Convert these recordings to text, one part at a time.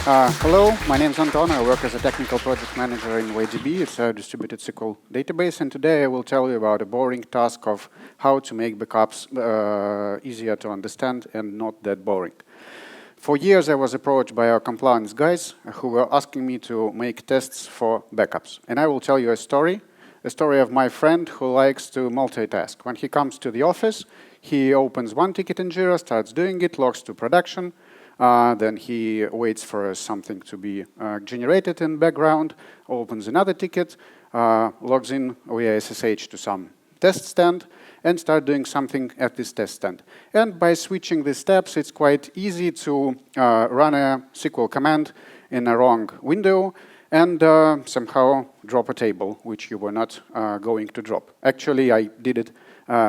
Hello, my name is Anton. I work as a technical project manager in WebDB. It's a distributed SQL database, and today I will tell you about a boring task of how to make backups easier to understand and not that boring. For years, I was approached by our compliance guys who were asking me to make tests for backups. And I will tell you a story of my friend who likes to multitask. When he comes to the office, he opens one ticket in Jira, starts doing it, logs to production. Then he waits for something to be generated in background, opens another ticket, logs in via SSH to some test stand, and start doing something at this test stand. And by switching these steps, it's quite easy to run a SQL command in a wrong window and somehow drop a table, which you were not going to drop. Actually, I did it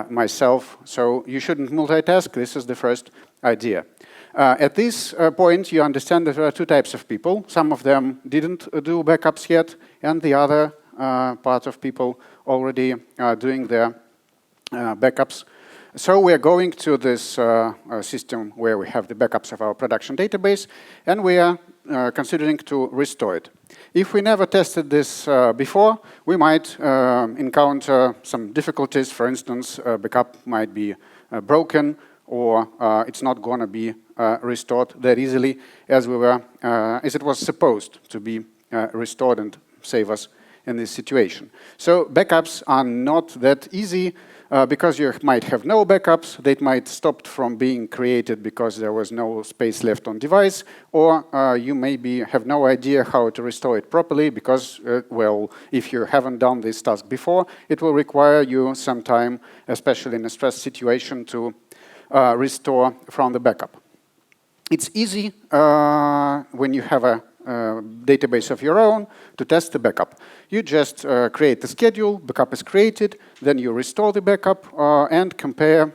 myself, so you shouldn't multitask. This is the first idea. At this point, you understand that there are two types of people. Some of them didn't do backups yet, and the other part of people already doing their backups. So we are going to this system where we have the backups of our production database, and we are considering to restore it. If we never tested this before, we might encounter some difficulties. For instance, backup might be broken, or it's not going to be restored that easily as it was supposed to be restored and save us in this situation. So backups are not that easy because you might have no backups. They might stop from being created because there was no space left on device, or you maybe have no idea how to restore it properly because, well, if you haven't done this task before, it will require you some time, especially in a stress situation, to restore from the backup. It's easy when you have a database of your own to test the backup. You just create the schedule, backup is created, then you restore the backup and compare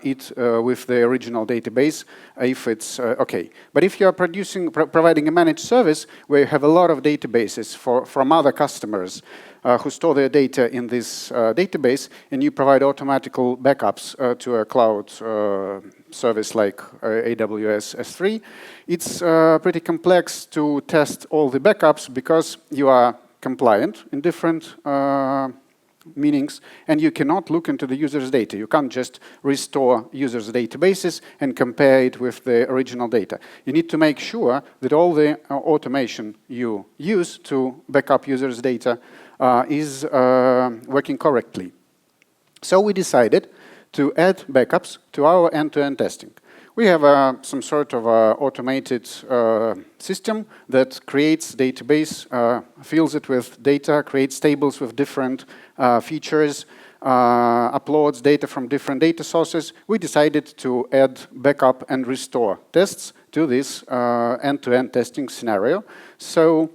it with the original database if it's okay. But if you are providing a managed service where you have a lot of databases from other customers who store their data in this database, and you provide automatical backups to a cloud service like AWS S3, it's pretty complex to test all the backups because you are compliant in different meanings, and you cannot look into the user's data. You can't just restore users' databases and compare it with the original data. You need to make sure that all the automation you use to back up users' data is working correctly. So we decided to add backups to our end-to-end testing. We have some sort of automated system that creates database, fills it with data, creates tables with different features, uploads data from different data sources. We decided to add backup and restore tests to this end-to-end testing scenario. So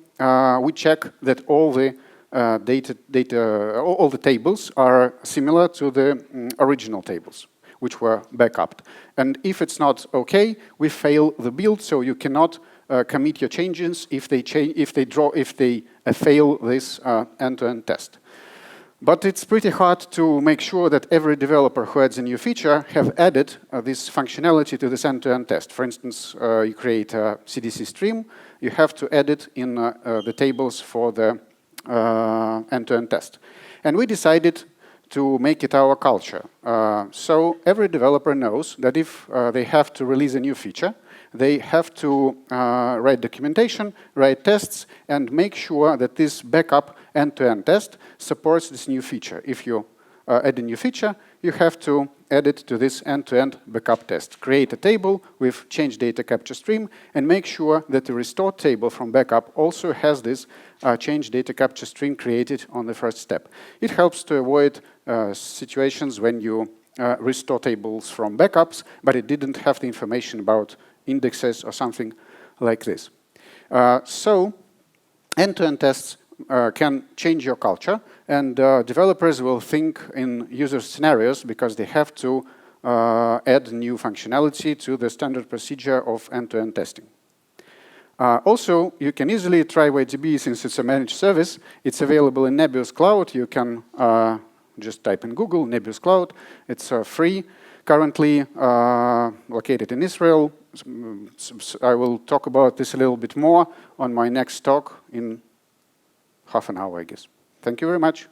we check that all the all the tables are similar to the original tables, which were backed. And if it's not okay, we fail the build, so you cannot commit your changes if they fail this end-to-end test. But it's pretty hard to make sure that every developer who adds a new feature have added this functionality to this end-to-end test. For instance, you create a CDC stream, you have to add it in the tables for the end-to-end test. And we decided to make it our culture. So every developer knows that if they have to release a new feature, they have to write documentation, write tests, and make sure that this backup end-to-end test supports this new feature. If you add a new feature, you have to add it to this end-to-end backup test. Create a table with change data capture stream and make sure that the restored table from backup also has this change data capture stream created on the first step. It helps to avoid situations when you restore tables from backups, but it didn't have the information about indexes or something like this. So end-to-end tests can change your culture, and developers will think in user scenarios because they have to add new functionality to the standard procedure of end-to-end testing. Also, you can easily try WebDB since it's a managed service. It's available in Netways Cloud. You can just type in Google, Netways Cloud. It's free currently located in Israel. I will talk about this a little bit more on my next talk in half an hour, I guess. Thank you very much.